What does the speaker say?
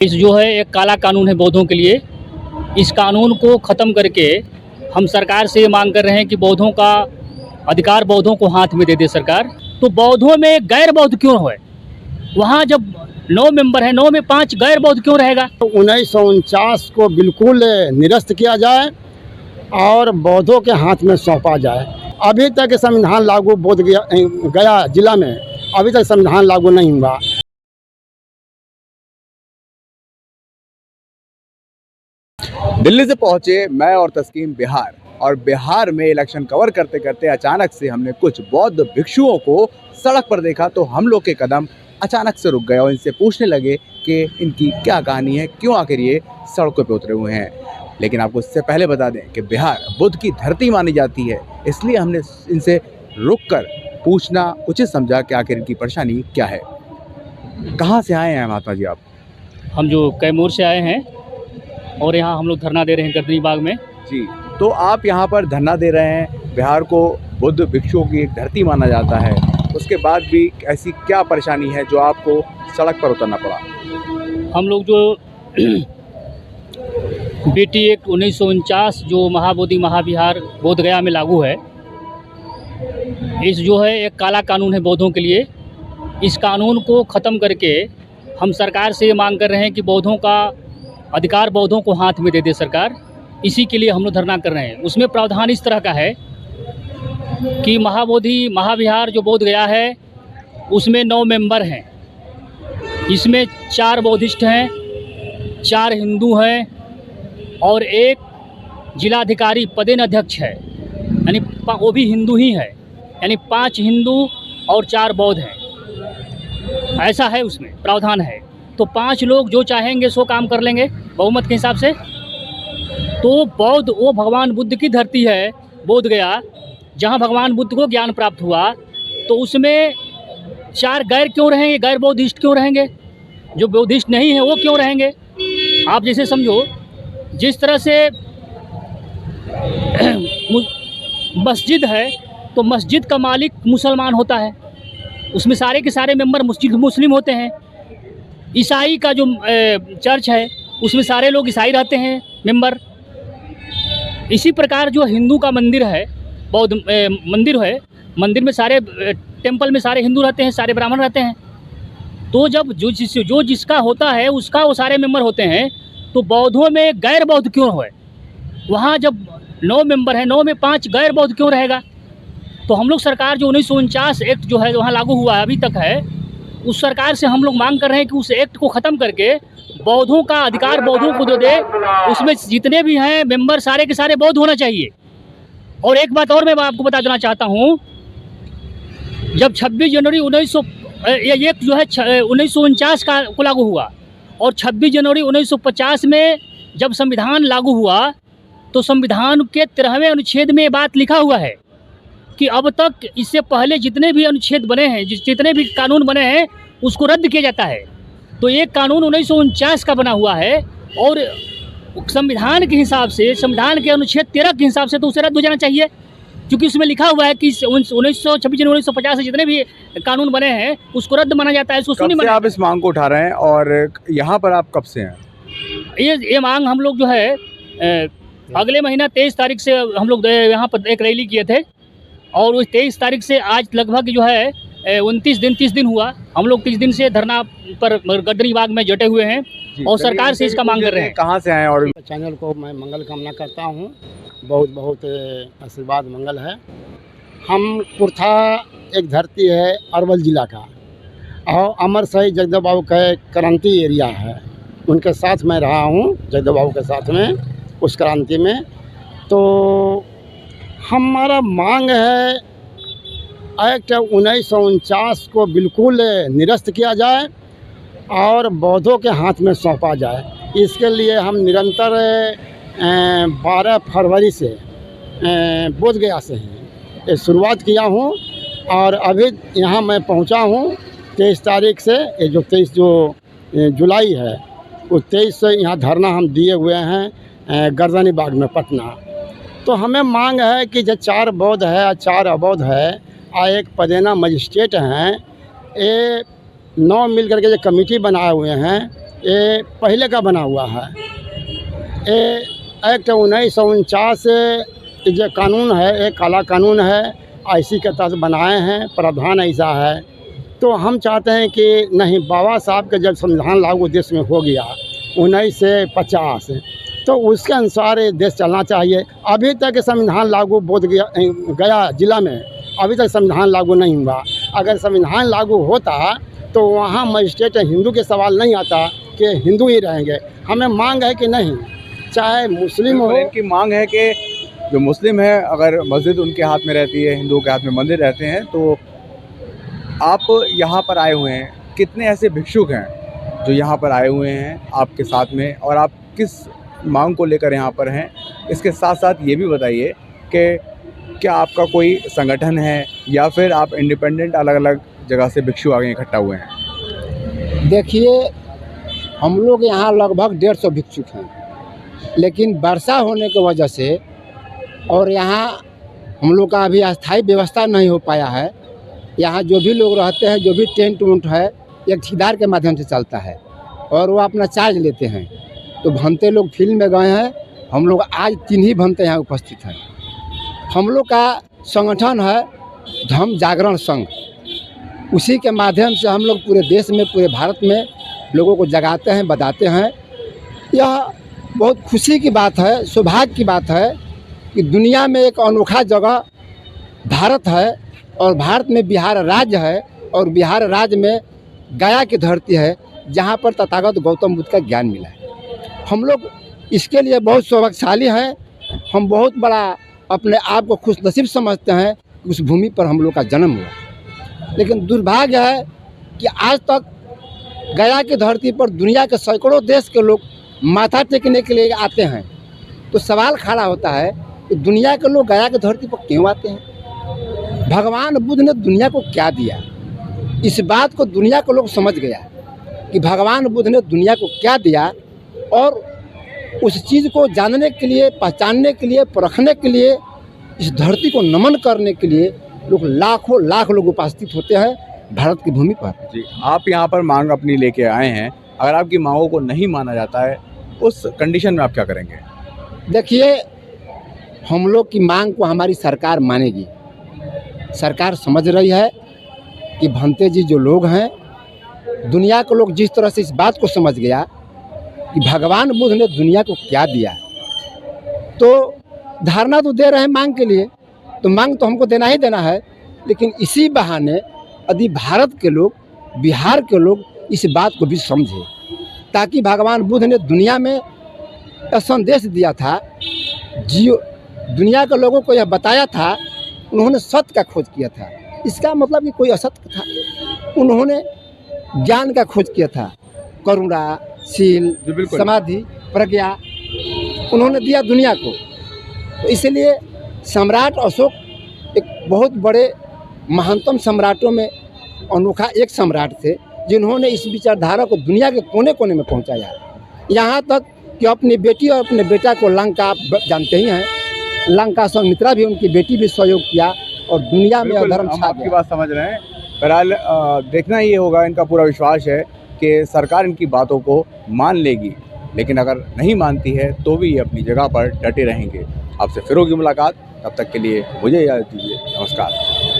इस जो है एक काला कानून है बौद्धों के लिए। इस कानून को ख़त्म करके हम सरकार से ये मांग कर रहे हैं कि बौद्धों का अधिकार बौद्धों को हाथ में दे दे सरकार। तो बौद्धों में गैर बौद्ध क्यों है? वहाँ जब 9 मेंबर हैं, 9 में 5 गैर बौद्ध क्यों रहेगा? 1949 को बिल्कुल निरस्त किया जाए और बौद्धों के हाथ में सौंपा जाए। अभी तक संविधान लागू बोध गया जिला में अभी तक संविधान लागू नहीं हुआ। दिल्ली से पहुंचे मैं और तस्कीन बिहार, और बिहार में इलेक्शन कवर करते करते अचानक से हमने कुछ बौद्ध भिक्षुओं को सड़क पर देखा। तो हम लोग के कदम अचानक से रुक गए और इनसे पूछने लगे कि इनकी क्या कहानी है, क्यों आखिर ये सड़कों पे उतरे हुए हैं। लेकिन आपको इससे पहले बता दें कि बिहार बुद्ध की धरती मानी जाती है, इसलिए हमने इनसे रुककर पूछना उचित समझा कि आखिर इनकी परेशानी क्या है। कहाँ से आए हैं महात्मा जी आप? हम जो कैमूर से आए हैं और यहाँ हम लोग धरना दे रहे हैं गर्दनी बाग में। जी, तो आप यहाँ पर धरना दे रहे हैं। बिहार को बुद्ध भिक्षुओं की एक धरती माना जाता है, उसके बाद भी ऐसी क्या परेशानी है जो आपको सड़क पर उतरना पड़ा? हम लोग जो बीटी एक्ट 1949 जो महाबोधि महाविहार बोध गया में लागू है, इस जो है एक काला कानून है बौद्धों के लिए। इस कानून को ख़त्म करके हम सरकार से ये मांग कर रहे हैं कि बौद्धों का अधिकार बौद्धों को हाथ में दे दे सरकार। इसी के लिए हम लोग धरना कर रहे हैं। उसमें प्रावधान इस तरह का है कि महाबोधि महाविहार जो बोध गया है उसमें 9 मेंबर हैं। इसमें 4 बौद्धिस्ट हैं, 4 हिंदू हैं और 1 जिलाधिकारी पदेन अध्यक्ष है, यानी वो भी हिंदू ही है। यानी 5 हिंदू और 4 बौद्ध हैं, ऐसा है उसमें प्रावधान है। तो 5 लोग जो चाहेंगे सो काम कर लेंगे बहुमत के हिसाब से। तो बौद्ध वो भगवान बुद्ध की धरती है बोध गया, जहाँ भगवान बुद्ध को ज्ञान प्राप्त हुआ। तो उसमें 4 गैर क्यों रहेंगे? गैर बौद्धिस्ट क्यों रहेंगे? जो बौद्धिस्ट नहीं है वो क्यों रहेंगे? आप जैसे समझो, जिस तरह से मस्जिद है तो मस्जिद का मालिक मुसलमान होता है, उसमें सारे के सारे मेंबर मुस्लिम होते हैं। ईसाई का जो चर्च है उसमें सारे लोग ईसाई रहते हैं मेंबर। इसी प्रकार जो हिंदू का मंदिर है, बौद्ध मंदिर है, मंदिर में सारे टेंपल में सारे हिंदू रहते हैं, सारे ब्राह्मण रहते हैं। तो जब जो जिसका होता है उसका वो सारे मेंबर होते हैं। तो बौद्धों में गैर बौद्ध क्यों है? वहाँ जब 9 मेंबर हैं, 9 में 5 गैर बौद्ध क्यों रहेगा? तो हम लोग सरकार जो 1949 एक्ट जो है वहाँ लागू हुआ है अभी तक है, उस सरकार से हम लोग मांग कर रहे हैं कि उस एक्ट को ख़त्म करके बौद्धों का अधिकार बौद्धों को दे। उसमें जितने भी हैं मेंबर सारे के सारे बौद्ध होना चाहिए। और एक बात और मैं आपको बता देना चाहता हूँ, जब 26 जनवरी 1949 का को लागू हुआ और 26 जनवरी 1950 में जब संविधान लागू हुआ तो संविधान के 13वें अनुच्छेद में ये बात लिखा हुआ है कि अब तक इससे पहले जितने भी अनुच्छेद बने हैं, जितने भी कानून बने हैं उसको रद्द किया जाता है। तो एक कानून 1949 का बना हुआ है और संविधान के हिसाब से, संविधान के अनुच्छेद 13 के हिसाब से तो उसे रद्द हो जाना चाहिए, क्योंकि उसमें लिखा हुआ है कि 26 जनवरी 1950 से जितने भी कानून बने हैं उसको रद्द माना जाता है। इसको सुनी कब से आप इस मांग को उठा रहे हैं और यहाँ पर आप कब से हैं? ये मांग हम लोग जो है अगले महीना 23 तारीख से हम लोग यहाँ पर एक रैली किए थे और उस 23 तारीख से आज लगभग जो है 30 दिन हुआ। हम लोग 30 दिन से धरना पर गर्दनी बाग में जुटे हुए हैं और सरकार से इसका मांग कर रहे हैं। कहाँ से आए? और चैनल को मैं मंगल कामना करता हूँ, बहुत बहुत आशीर्वाद मंगल है। हम पुरथा एक धरती है अरवल ज़िला का और अमर शहीद जगदेव बाबू का क्रांति एरिया है, उनके साथ मैं रहा हूँ जगदेव बाबू के साथ में उस क्रांति में। तो हमारा मांग है एक्ट 1949 को बिल्कुल निरस्त किया जाए और बौद्धों के हाथ में सौंपा जाए। इसके लिए हम निरंतर 12 फरवरी से बोध गया से हैं शुरुआत किया हूँ और अभी यहाँ मैं पहुँचा हूँ 23 तारीख से। ये जो 23 जुलाई है उस 23 से यहाँ धरना हम दिए हुए हैं गर्दनी बाग में पटना। तो हमें मांग है कि जो 4 बौद्ध है, 4 अबौद्ध है और एक पदेना मजिस्ट्रेट हैं, ये 9 मिल करके जो कमेटी बनाए हुए हैं ये पहले का बना हुआ है। ये एक्ट 1949 जो कानून है, ये काला कानून है, आईसी के तहत बनाए हैं, प्रावधान ऐसा है। तो हम चाहते हैं कि नहीं, बाबा साहब का जब संविधान लागू देश में हो गया 1950, तो उसके अनुसार ये देश चलना चाहिए। अभी तक संविधान लागू बोध गया जिला में अभी तक संविधान लागू नहीं हुआ। अगर संविधान लागू होता तो वहाँ मजिस्ट्रेट हिंदू के सवाल नहीं आता कि हिंदू ही रहेंगे। हमें मांग है कि नहीं, चाहे मुस्लिम हो। इनकी मांग है कि जो मुस्लिम है, अगर मस्जिद उनके हाथ में रहती है, हिंदुओं के हाथ में मंदिर रहते हैं, तो आप यहाँ पर आए हुए हैं, कितने ऐसे भिक्षुक हैं जो यहाँ पर आए हुए हैं आपके साथ में, और आप किस मांग को लेकर यहाँ पर हैं? इसके साथ साथ ये भी बताइए कि क्या आपका कोई संगठन है या फिर आप इंडिपेंडेंट अलग अलग जगह से भिक्षु आगे इकट्ठा हुए हैं? देखिए, हम लोग यहाँ लगभग 150 भिक्षुक हैं, लेकिन वर्षा होने की वजह से और यहाँ हम लोग का अभी अस्थायी व्यवस्था नहीं हो पाया है। यहाँ जो भी लोग रहते हैं, जो भी टेंट उंट है, एक ठेकेदार के माध्यम से चलता है और वो अपना चार्ज लेते हैं। तो भंते लोग फील्ड में गए हैं, हम लोग आज 3 ही भंते यहाँ उपस्थित हैं। हम लोग का संगठन है धम्म जागरण संघ, उसी के माध्यम से हम लोग पूरे देश में, पूरे भारत में लोगों को जगाते हैं, बताते हैं। यह बहुत खुशी की बात है, सौभाग्य की बात है कि दुनिया में एक अनोखा जगह भारत है और भारत में बिहार राज्य है और बिहार राज्य में गया की धरती है, जहाँ पर तथागत गौतम बुद्ध का ज्ञान मिला है। हम लोग इसके लिए बहुत सौभाग्यशाली हैं। हम बहुत बड़ा अपने आप को खुशनसीब समझते हैं कि उस भूमि पर हम लोग का जन्म हुआ। लेकिन दुर्भाग्य है कि आज तक गया की धरती पर दुनिया के सैकड़ों देश के लोग माथा टेकने के लिए आते हैं। तो सवाल खड़ा होता है कि दुनिया के लोग गया की धरती पर क्यों आते हैं? भगवान बुद्ध ने दुनिया को क्या दिया? इस बात को दुनिया के लोग समझ गया कि भगवान बुद्ध ने दुनिया को क्या दिया, और उस चीज़ को जानने के लिए, पहचानने के लिए, परखने के लिए, इस धरती को नमन करने के लिए लोग लाखों लाख लोग उपस्थित होते हैं भारत की भूमि पर। जी, आप यहाँ पर मांग अपनी लेके आए हैं, अगर आपकी मांगों को नहीं माना जाता है, उस कंडीशन में आप क्या करेंगे? देखिए, हम लोग की मांग को हमारी सरकार मानेगी। सरकार समझ रही है कि भंते जी जो लोग हैं, दुनिया के लोग जिस तरह से इस बात को समझ गया कि भगवान बुद्ध ने दुनिया को क्या दिया, तो धारणा तो दे रहे हैं मांग के लिए, तो मांग तो हमको देना ही देना है। लेकिन इसी बहाने यदि भारत के लोग, बिहार के लोग इस बात को भी समझे, ताकि भगवान बुद्ध ने दुनिया में संदेश दिया था, दुनिया के लोगों को यह बताया था, उन्होंने सत्य का खोज किया था। इसका मतलब कि कोई असत्य था, उन्होंने ज्ञान का खोज किया था, करुणा, शील, समाधि, प्रज्ञा उन्होंने दिया दुनिया को। तो इसलिए सम्राट अशोक एक बहुत बड़े महानतम सम्राटों में अनोखा एक सम्राट थे, जिन्होंने इस विचारधारा को दुनिया के कोने कोने में पहुंचाया। यहाँ तक कि अपनी बेटी और अपने बेटा को लंका, आप जानते ही हैं, लंका संघमित्रा भी उनकी बेटी भी सहयोग किया और दुनिया में धर्म छा गया। आपकी बात समझ रहे हैं। बहरहाल देखना ये होगा, इनका पूरा विश्वास है कि सरकार इनकी बातों को मान लेगी, लेकिन अगर नहीं मानती है तो भी ये अपनी जगह पर डटे रहेंगे। आपसे फिर होगी मुलाकात, तब तक के लिए मुझे इजाज़त दीजिए। नमस्कार।